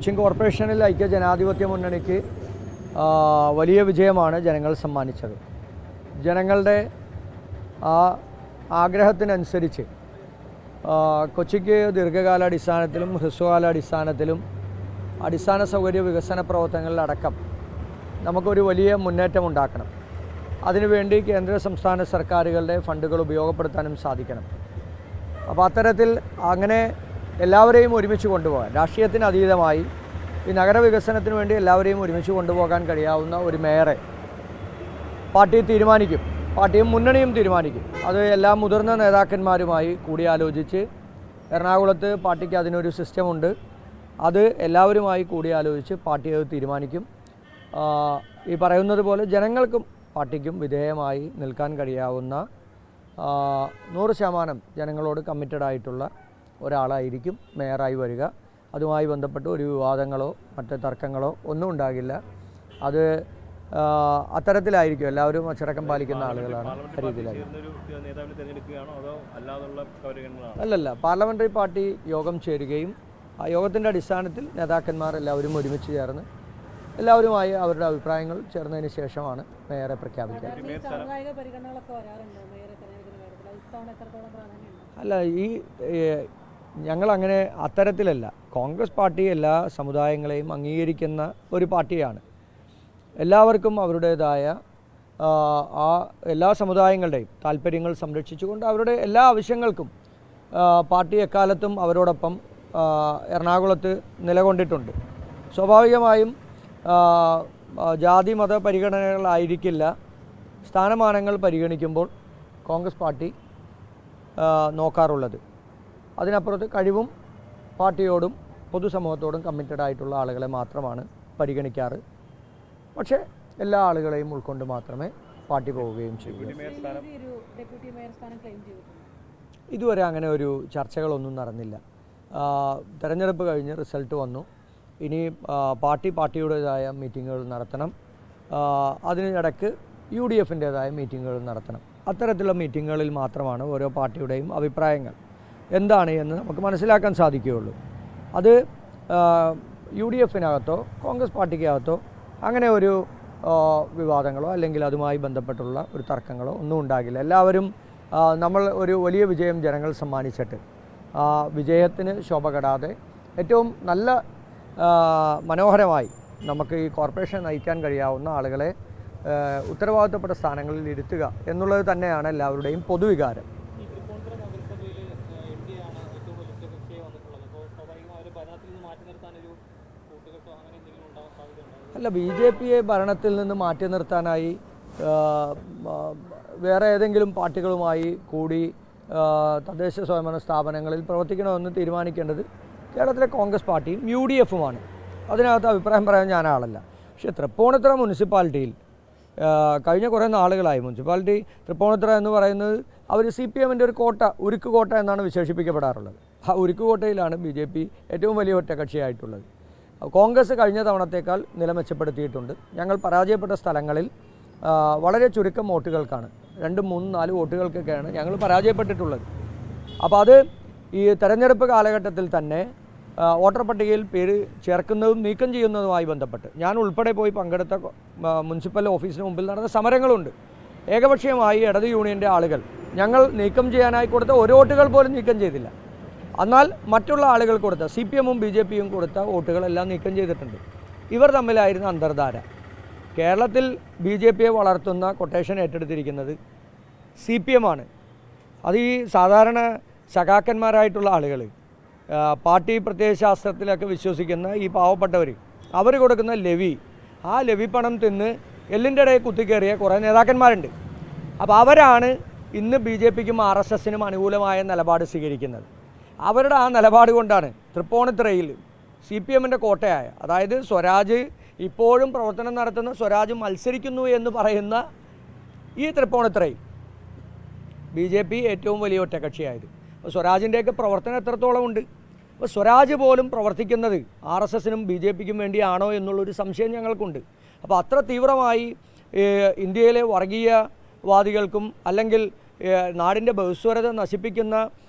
കൊച്ചിൻ കോർപ്പറേഷനിൽ ഐക്യജനാധിപത്യ മുന്നണിക്ക് വലിയ വിജയമാണ് ജനങ്ങൾ സമ്മാനിച്ചത്. ജനങ്ങളുടെ ആ ആഗ്രഹത്തിനനുസരിച്ച് കൊച്ചിക്ക് ദീർഘകാലാടിസ്ഥാനത്തിലും ഹ്രസ്വകാലാടിസ്ഥാനത്തിലും അടിസ്ഥാന സൗകര്യ വികസന പ്രവർത്തനങ്ങളിലടക്കം നമുക്കൊരു വലിയ മുന്നേറ്റം ഉണ്ടാക്കണം. അതിനുവേണ്ടി കേന്ദ്ര സംസ്ഥാന സർക്കാരുകളുടെ ഫണ്ടുകൾ ഉപയോഗപ്പെടുത്താനും സാധിക്കണം. അപ്പോൾ അത്തരത്തിൽ അങ്ങനെ എല്ലാവരെയും ഒരുമിച്ച് കൊണ്ടുപോകാൻ, രാഷ്ട്രീയത്തിന് അതീതമായി ഈ നഗരവികസനത്തിന് വേണ്ടി എല്ലാവരെയും ഒരുമിച്ച് കൊണ്ടുപോകാൻ കഴിയാവുന്ന ഒരു മേയറെ പാർട്ടി തീരുമാനിക്കും, പാർട്ടിയും മുന്നണിയും തീരുമാനിക്കും. അത് എല്ലാ മുതിർന്ന നേതാക്കന്മാരുമായി കൂടിയാലോചിച്ച്, എറണാകുളത്ത് പാർട്ടിക്ക് അതിനൊരു സിസ്റ്റമുണ്ട്, അത് എല്ലാവരുമായി കൂടിയാലോചിച്ച് പാർട്ടി അത് തീരുമാനിക്കും. ഈ പറയുന്നത് പോലെ ജനങ്ങൾക്കും പാർട്ടിക്കും വിധേയമായി നിൽക്കാൻ കഴിയാവുന്ന 100% ജനങ്ങളോട് കമ്മിറ്റഡായിട്ടുള്ള ഒരാളായിരിക്കും മേയറായി വരിക. അതുമായി ബന്ധപ്പെട്ട് ഒരു വിവാദങ്ങളോ മറ്റ് തർക്കങ്ങളോ ഒന്നും ഉണ്ടാകില്ല. അത് അത്തരത്തിലായിരിക്കും, എല്ലാവരും അച്ചടക്കം പാലിക്കുന്ന ആളുകളാണ്. അല്ലല്ല, പാർലമെൻ്ററി പാർട്ടി യോഗം ചേരുകയും ആ യോഗത്തിൻ്റെ അടിസ്ഥാനത്തിൽ നേതാക്കന്മാർ എല്ലാവരും ഒരുമിച്ച് ചേർന്ന് എല്ലാവരുമായി അവരുടെ അഭിപ്രായങ്ങൾ ചേർന്നതിന് ശേഷമാണ് മേയറെ പ്രഖ്യാപിക്കുക. അല്ല, ഞങ്ങളങ്ങനെ അത്തരത്തിലല്ല. കോൺഗ്രസ് പാർട്ടി എല്ലാ സമുദായങ്ങളെയും അംഗീകരിക്കുന്ന ഒരു പാർട്ടിയാണ്. എല്ലാവർക്കും അവരുടേതായ എല്ലാ സമുദായങ്ങളുടെയും താല്പര്യങ്ങൾ സംരക്ഷിച്ചുകൊണ്ട് അവരുടെ എല്ലാ ആവശ്യങ്ങൾക്കും പാർട്ടി എക്കാലത്തും അവരോടൊപ്പം എറണാകുളത്ത് നിലകൊണ്ടിട്ടുണ്ട്. സ്വാഭാവികമായും ജാതി മത പരിഗണനകളായിരിക്കില്ല സ്ഥാനമാനങ്ങൾ പരിഗണിക്കുമ്പോൾ കോൺഗ്രസ് പാർട്ടി നോക്കാറുള്ളത്. അതിനപ്പുറത്ത് കഴിവും പാർട്ടിയോടും പൊതുസമൂഹത്തോടും കമ്മിറ്റഡ് ആയിട്ടുള്ള ആളുകളെ മാത്രമാണ് പരിഗണിക്കാറ്. പക്ഷേ എല്ലാ ആളുകളെയും ഉൾക്കൊണ്ട് മാത്രമേ പാർട്ടി പോവുകയും ചെയ്യൂ. ഇതുവരെ അങ്ങനെ ഒരു ചർച്ചകളൊന്നും നടന്നില്ല. തെരഞ്ഞെടുപ്പ് കഴിഞ്ഞ് റിസൾട്ട് വന്നു. ഇനി പാർട്ടിയുടേതായ മീറ്റിങ്ങുകൾ നടത്തണം. അതിനിടയ്ക്ക് UDFൻ്റേതായ മീറ്റിങ്ങുകൾ നടത്തണം. അത്തരത്തിലുള്ള മീറ്റിങ്ങുകളിൽ മാത്രമാണ് ഓരോ പാർട്ടിയുടെയും അഭിപ്രായങ്ങൾ എന്താണ് എന്ന് നമുക്ക് മനസ്സിലാക്കാൻ സാധിക്കുകയുള്ളൂ. അത് UDFിനകത്തോ കോൺഗ്രസ് പാർട്ടിക്കകത്തോ അങ്ങനെ ഒരു വിവാദങ്ങളോ അല്ലെങ്കിൽ അതുമായി ബന്ധപ്പെട്ടുള്ള ഒരു തർക്കങ്ങളോ ഒന്നും ഉണ്ടാകില്ല. എല്ലാവരും നമ്മൾ ഒരു വലിയ വിജയം ജനങ്ങൾ സമ്മാനിച്ചിട്ട് വിജയത്തിന് ശോഭ കെടാതെ ഏറ്റവും നല്ല മനോഹരമായി നമുക്ക് ഈ കോർപ്പറേഷൻ നയിക്കാൻ കഴിയാവുന്ന ആളുകളെ ഉത്തരവാദിത്തപ്പെട്ട സ്ഥാനങ്ങളിൽ ഇരുത്തുക എന്നുള്ളത് തന്നെയാണ് എല്ലാവരുടെയും പൊതുവികാരം. അല്ല, BJPയെ ഭരണത്തിൽ നിന്ന് മാറ്റി നിർത്താനായി വേറെ ഏതെങ്കിലും പാർട്ടികളുമായി കൂടി തദ്ദേശ സ്വയംഭരണ സ്ഥാപനങ്ങളിൽ പ്രവർത്തിക്കണമെന്ന് തീരുമാനിക്കേണ്ടത് കേരളത്തിലെ കോൺഗ്രസ് പാർട്ടിയും UDFുമാണ്. അതിനകത്ത് അഭിപ്രായം പറയാൻ ഞാനാളല്ല. പക്ഷേ തൃപ്പൂണിത്തുറ മുനിസിപ്പാലിറ്റിയിൽ കഴിഞ്ഞ കുറേ നാളുകളായി മുനിസിപ്പാലിറ്റി തൃപ്പൂണിത്തുറ എന്ന് പറയുന്നത് അവർ CPMൻ്റെ ഒരു കോട്ട, ഉരുക്ക് കോട്ട എന്നാണ് വിശേഷിപ്പിക്കപ്പെടാറുള്ളത്. ആ ഉരുക്ക് കോട്ടയിലാണ് BJP ഏറ്റവും വലിയ ഒറ്റക്കക്ഷിയായിട്ടുള്ളത്. കോൺഗ്രസ് കഴിഞ്ഞ തവണത്തേക്കാൾ നില മെച്ചപ്പെടുത്തിയിട്ടുണ്ട്. ഞങ്ങൾ പരാജയപ്പെട്ട സ്ഥലങ്ങളിൽ വളരെ ചുരുക്കം വോട്ടുകൾക്കാണ്, 2, 3, 4 വോട്ടുകൾക്കൊക്കെയാണ് ഞങ്ങൾ പരാജയപ്പെട്ടിട്ടുള്ളത്. അപ്പോൾ അത് ഈ തെരഞ്ഞെടുപ്പ് കാലഘട്ടത്തിൽ തന്നെ വോട്ടർ പട്ടികയിൽ പേര് ചേർക്കുന്നതും നീക്കം ചെയ്യുന്നതുമായി ബന്ധപ്പെട്ട് ഞാൻ ഉൾപ്പെടെ പോയി പങ്കെടുത്ത മുനിസിപ്പൽ ഓഫീസിന് മുമ്പിൽ നടന്ന സമരങ്ങളുണ്ട്. ഏകപക്ഷീയമായി ഇടത് യൂണിയൻ്റെ ആളുകൾ ഞങ്ങൾ നീക്കം ചെയ്യാനായി കൊടുത്ത ഒരു വോട്ടുകൾ പോലും നീക്കം ചെയ്തില്ല. എന്നാൽ മറ്റുള്ള ആളുകൾ കൊടുത്ത CPMും BJPയും കൊടുത്ത വോട്ടുകളെല്ലാം നീക്കം ചെയ്തിട്ടുണ്ട്. ഇവർ തമ്മിലായിരുന്ന അന്തർധാര. കേരളത്തിൽ BJPയെ വളർത്തുന്ന കൊട്ടേഷൻ ഏറ്റെടുത്തിരിക്കുന്നത് CPMാണ്. അത് ഈ സാധാരണ സഖാക്കന്മാരായിട്ടുള്ള ആളുകൾ, പാർട്ടി പ്രത്യയശാസ്ത്രത്തിലൊക്കെ വിശ്വസിക്കുന്ന ഈ പാവപ്പെട്ടവർ, അവർ കൊടുക്കുന്ന ലെവി, ആ ലെവി പണം തിന്ന് എല്ലിൻ്റെ ഇടയിൽ കുത്തിക്കയറിയ കുറേ നേതാക്കന്മാരുണ്ട്. അപ്പോൾ അവരാണ് ഇന്ന് BJPക്കും RSSനും അനുകൂലമായ നിലപാട് സ്വീകരിക്കുന്നത്. അവരുടെ ആ നിലപാട് കൊണ്ടാണ് തൃപ്പൂണിത്തുറയിൽ CPMൻ്റെ കോട്ടയായ, അതായത് സ്വരാജ് ഇപ്പോഴും പ്രവർത്തനം നടത്തുന്ന സ്വരാജ് മത്സരിക്കുന്നു എന്ന് പറയുന്ന ഈ തൃപ്പൂണിത്തുറയിൽ BJP ഏറ്റവും വലിയ ഒറ്റക്കക്ഷിയായത്. അപ്പോൾ സ്വരാജിൻ്റെയൊക്കെ പ്രവർത്തനം എത്രത്തോളം ഉണ്ട്? അപ്പോൾ സ്വരാജ് പോലും പ്രവർത്തിക്കുന്നത് RSSനും BJPക്കും വേണ്ടിയാണോ എന്നുള്ളൊരു സംശയം ഞങ്ങൾക്കുണ്ട്. അപ്പോൾ അത്ര തീവ്രമായി ഇന്ത്യയിലെ വർഗീയവാദികൾക്കും അല്ലെങ്കിൽ നാടിൻ്റെ ബഹുസ്വരത നശിപ്പിക്കുന്ന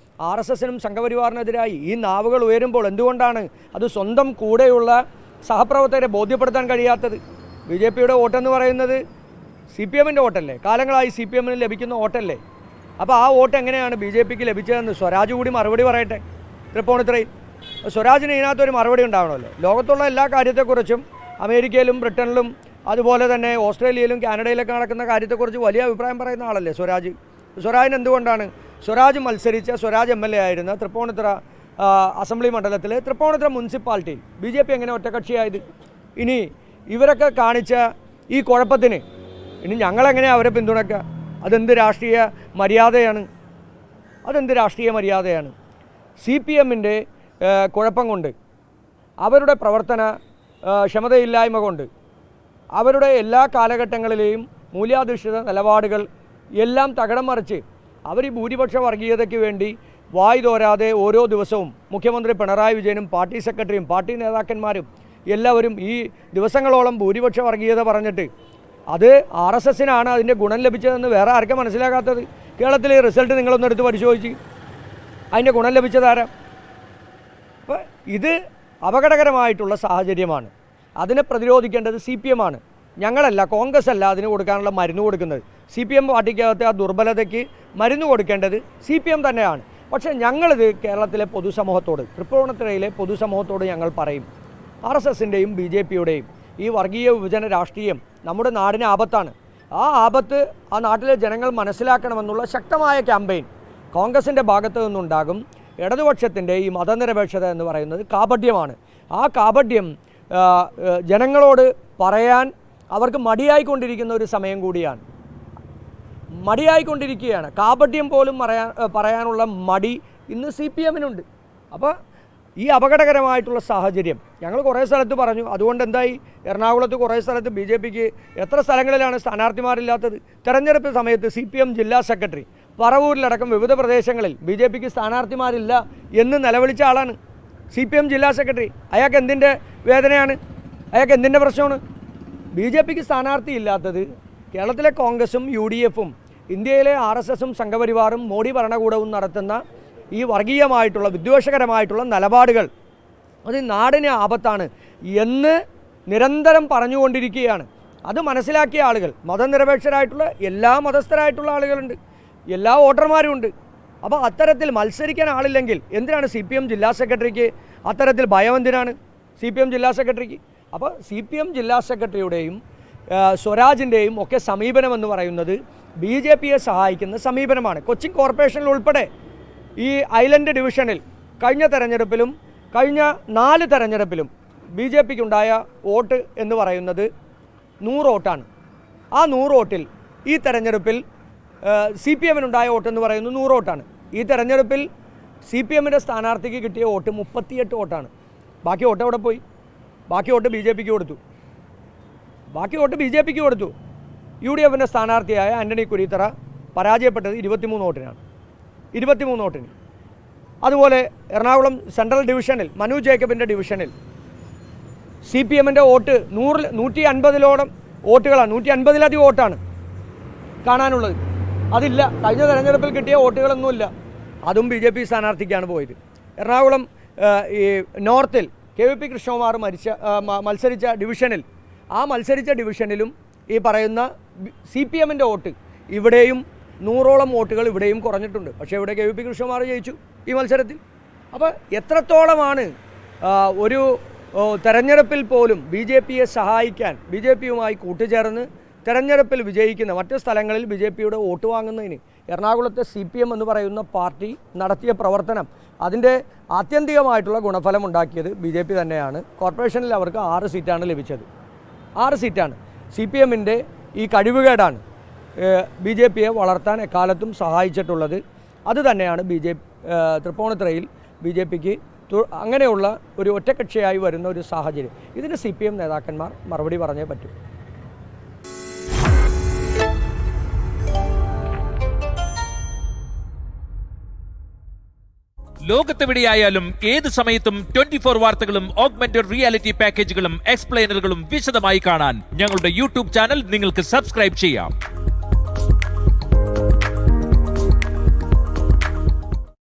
RSSനും സംഘപരിവാറിനെതിരായി ഈ നാവുകൾ ഉയരുമ്പോൾ എന്തുകൊണ്ടാണ് അത് സ്വന്തം കൂടെയുള്ള സഹപ്രവർത്തകരെ ബോധ്യപ്പെടുത്താൻ കഴിയാത്തത്? BJPയുടെ വോട്ടെന്ന് പറയുന്നത് CPMൻ്റെ വോട്ടല്ലേ? കാലങ്ങളായി CPMന് ലഭിക്കുന്ന വോട്ടല്ലേ? അപ്പോൾ ആ വോട്ട് എങ്ങനെയാണ് BJPക്ക് ലഭിച്ചതെന്ന് സ്വരാജ് കൂടി മറുപടി പറയട്ടെ. തൃപ്പൂണിത്തുറയിൽ സ്വരാജിന് ഇതിനകത്തൊരു മറുപടി ഉണ്ടാവണമല്ലോ. ലോകത്തുള്ള എല്ലാ കാര്യത്തെക്കുറിച്ചും അമേരിക്കയിലും ബ്രിട്ടനിലും അതുപോലെ തന്നെ ഓസ്ട്രേലിയയിലും കാനഡയിലൊക്കെ നടക്കുന്ന കാര്യത്തെക്കുറിച്ച് വലിയ അഭിപ്രായം പറയുന്ന ആളല്ലേ സ്വരാജ്. സ്വരാജിന് എന്തുകൊണ്ടാണ് സ്വരാജ് മത്സരിച്ച സ്വരാജ് MLA ആയിരുന്ന തൃപ്പൂണിത്തുറ അസംബ്ലി മണ്ഡലത്തിൽ തൃപ്പൂണിത്തുറ മുനിസിപ്പാലിറ്റിയിൽ BJP എങ്ങനെ ഒറ്റക്കക്ഷിയായത്? ഇനി ഇവരൊക്കെ കാണിച്ച ഈ കുഴപ്പത്തിന് ഇനി ഞങ്ങളെങ്ങനെയാണ് അവരെ പിന്തുണയ്ക്കുക? അതെന്ത് രാഷ്ട്രീയ മര്യാദയാണ്? CPMൻ്റെ കുഴപ്പം കൊണ്ട്, അവരുടെ പ്രവർത്തന ക്ഷമതയില്ലായ്മ കൊണ്ട്, അവരുടെ എല്ലാ കാലഘട്ടങ്ങളിലെയും മൂല്യാധിഷ്ഠിത നിലപാടുകൾ എല്ലാം തകിടം മറിച്ച് അവർ ഈ ഭൂരിപക്ഷ വർഗീയതയ്ക്ക് വേണ്ടി വായ് തോരാതെ ഓരോ ദിവസവും മുഖ്യമന്ത്രി പിണറായി വിജയനും പാർട്ടി സെക്രട്ടറിയും പാർട്ടി നേതാക്കന്മാരും എല്ലാവരും ഈ ദിവസങ്ങളോളം ഭൂരിപക്ഷ വർഗീയത പറഞ്ഞിട്ട് അത് RSSനാണ് അതിൻ്റെ ഗുണം ലഭിച്ചതെന്ന് വേറെ ആർക്കും മനസ്സിലാക്കാത്തത്? കേരളത്തിലെ റിസൾട്ട് നിങ്ങളൊന്നെടുത്ത് പരിശോധിച്ച് അതിൻ്റെ ഗുണം ലഭിച്ചതാരാ? അപ്പോൾ ഇത് അപകടകരമായിട്ടുള്ള സാഹചര്യമാണ്. അതിനെ പ്രതിരോധിക്കേണ്ടത് CPM ആണ്, ഞങ്ങളല്ല, കോൺഗ്രസ് അല്ല അതിന് കൊടുക്കാനുള്ള മരുന്ന് കൊടുക്കുന്നത്. CPM പാർട്ടിക്കകത്തെ ആ ദുർബലതയ്ക്ക് മരുന്ന് കൊടുക്കേണ്ടത് CPM തന്നെയാണ്. പക്ഷേ ഞങ്ങളിത് കേരളത്തിലെ പൊതുസമൂഹത്തോട്, തൃപ്പൂണിത്തുറയിലെ പൊതുസമൂഹത്തോട് ഞങ്ങൾ പറയും, RSSൻ്റെയും BJPയുടെയും ഈ വർഗീയ വിഭജന രാഷ്ട്രീയം നമ്മുടെ നാടിന് ആപത്താണ്. ആ ആപത്ത് ആ നാട്ടിലെ ജനങ്ങൾ മനസ്സിലാക്കണമെന്നുള്ള ശക്തമായ ക്യാമ്പയിൻ കോൺഗ്രസിൻ്റെ ഭാഗത്തു നിന്നുണ്ടാകും. ഇടതുപക്ഷത്തിൻ്റെ ഈ മതനിരപേക്ഷത എന്ന് പറയുന്നത് കാപട്യമാണ്. ആ കാപട്യം ജനങ്ങളോട് പറയാൻ അവർക്ക് മടിയായിക്കൊണ്ടിരിക്കുന്ന ഒരു സമയം കൂടിയാണ്. മടിയായിക്കൊണ്ടിരിക്കുകയാണ്. കാപട്യം പോലും പറയാനുള്ള മടി ഇന്ന് CPMനുണ്ട്. അപ്പോൾ ഈ അപകടകരമായിട്ടുള്ള സാഹചര്യം ഞങ്ങൾ കുറേ സ്ഥലത്ത് പറഞ്ഞു. അതുകൊണ്ട് എന്തായി? എറണാകുളത്ത് കുറേ സ്ഥലത്ത് BJPക്ക് എത്ര സ്ഥലങ്ങളിലാണ് സ്ഥാനാർത്ഥിമാരില്ലാത്തത്? തെരഞ്ഞെടുപ്പ് സമയത്ത് CPM ജില്ലാ സെക്രട്ടറി പറവൂരിലടക്കം വിവിധ പ്രദേശങ്ങളിൽ BJPക്ക് സ്ഥാനാർത്ഥിമാരില്ല എന്ന് നിലവിളിച്ച ആളാണ് CPM ജില്ലാ സെക്രട്ടറി. അയാൾക്ക് എന്തിൻ്റെ വേദനയാണ്? അയാൾക്ക് എന്തിൻ്റെ പ്രശ്നമാണ്? BJPക്ക് സ്ഥാനാർത്ഥി ഇല്ലാത്തത് കേരളത്തിലെ കോൺഗ്രസും UDFും ഇന്ത്യയിലെ RSSും സംഘപരിവാറും മോഡി ഭരണകൂടവും നടത്തുന്ന ഈ വർഗീയമായിട്ടുള്ള വിദ്വേഷകരമായിട്ടുള്ള നിലപാടുകൾ അത് നാടിന് ആപത്താണ് എന്ന് നിരന്തരം പറഞ്ഞുകൊണ്ടിരിക്കുകയാണ്. അത് മനസ്സിലാക്കിയ ആളുകൾ, മതനിരപേക്ഷരായിട്ടുള്ള എല്ലാ മതസ്ഥരായിട്ടുള്ള ആളുകളുണ്ട്, എല്ലാ വോട്ടർമാരും ഉണ്ട്. അപ്പോൾ അത്തരത്തിൽ മത്സരിക്കാൻ ആളില്ലെങ്കിൽ എന്തിനാണ് CPM ജില്ലാ സെക്രട്ടറിക്ക് അത്തരത്തിൽ ഭയം? എന്തിനാണ് CPM ജില്ലാ സെക്രട്ടറിക്ക്? അപ്പോൾ CPM ജില്ലാ സെക്രട്ടറിയുടെയും സ്വരാജിൻ്റെയും ഒക്കെ സമീപനമെന്ന് പറയുന്നത് BJPയെ സഹായിക്കുന്ന സമീപനമാണ്. കൊച്ചിൻ കോർപ്പറേഷനിൽ ഉൾപ്പെടെ ഈ ഐലൻഡ് ഡിവിഷനിൽ കഴിഞ്ഞ തെരഞ്ഞെടുപ്പിലും കഴിഞ്ഞ 4 തെരഞ്ഞെടുപ്പിലും BJPക്കുണ്ടായ വോട്ട് എന്ന് പറയുന്നത് 100 വോട്ടാണ്. ആ 100 വോട്ടിൽ ഈ തെരഞ്ഞെടുപ്പിൽ CPMനുണ്ടായ വോട്ടെന്ന് പറയുന്നത് 100 വോട്ടാണ്. ഈ തെരഞ്ഞെടുപ്പിൽ CPMൻ്റെ സ്ഥാനാർത്ഥിക്ക് കിട്ടിയ വോട്ട് 38 വോട്ടാണ്. ബാക്കി വോട്ട് എവിടെ പോയി? ബാക്കി വോട്ട് BJPക്ക് കൊടുത്തു. UDFൻ്റെ സ്ഥാനാർത്ഥിയായ ആൻ്റണി കുരീത്തറ പരാജയപ്പെട്ടത് 23 വോട്ടിനാണ്. 23 വോട്ടിന്. അതുപോലെ എറണാകുളം സെൻട്രൽ ഡിവിഷനിൽ മനു ജേക്കബിൻ്റെ ഡിവിഷനിൽ CPMൻ്റെ വോട്ട് 150 വോട്ടുകളാണ്. 150ലധികം വോട്ടാണ് കാണാനുള്ളത്. അതില്ല. കഴിഞ്ഞ തെരഞ്ഞെടുപ്പിൽ കിട്ടിയ വോട്ടുകളൊന്നുമില്ല. അതും BJP സ്ഥാനാർത്ഥിക്കാണ് പോയത്. എറണാകുളം ഈ നോർത്തിൽ KVP കൃഷ്ണകുമാർ മത്സരിച്ച ഡിവിഷനിലും ഈ പറയുന്ന CPMൻ്റെ വോട്ട് ഇവിടെയും 100ഓളം വോട്ടുകൾ ഇവിടെയും കുറഞ്ഞിട്ടുണ്ട്. പക്ഷേ ഇവിടെ KVP കൃഷ്ണകുമാർ ജയിച്ചു ഈ മത്സരത്തിൽ. അപ്പോൾ എത്രത്തോളമാണ് ഒരു തെരഞ്ഞെടുപ്പിൽ പോലും BJPയെ സഹായിക്കാൻ, BJPയുമായി കൂട്ടുചേർന്ന് തെരഞ്ഞെടുപ്പിൽ വിജയിക്കുന്ന മറ്റ് സ്ഥലങ്ങളിൽ BJPയുടെ വോട്ട് വാങ്ങുന്നതിന് എറണാകുളത്തെ CPM എന്ന് പറയുന്ന പാർട്ടി നടത്തിയ പ്രവർത്തനം, അതിൻ്റെ ആത്യന്തികമായിട്ടുള്ള ഗുണഫലം ഉണ്ടാക്കിയത് BJP തന്നെയാണ്. കോർപ്പറേഷനിൽ അവർക്ക് 6 സീറ്റാണ് ലഭിച്ചത്. 6 സീറ്റാണ്. CPMൻ്റെ ഈ കഴിവുകേടാണ് BJPയെ വളർത്താൻ എക്കാലത്തും സഹായിച്ചിട്ടുള്ളത്. അതുതന്നെയാണ് തൃപ്പൂണിത്തുറയിൽ BJPക്ക് അങ്ങനെയുള്ള ഒരു ഒറ്റക്കക്ഷിയായി വരുന്ന ഒരു സാഹചര്യം. ഇതിന് CPM നേതാക്കന്മാർ മറുപടി പറഞ്ഞേ പറ്റൂ. ലോകത്തെവിടെയായാലും ഏത് സമയത്തും 24 വാർത്തകളും ഓഗ്മെന്റഡ് റിയാലിറ്റി പാക്കേജുകളും എക്സ്പ്ലെയിനറുകളും വിശദമായി കാണാൻ ഞങ്ങളുടെ YouTube ചാനൽ നിങ്ങൾക്ക് സബ്സ്ക്രൈബ് ചെയ്യാം.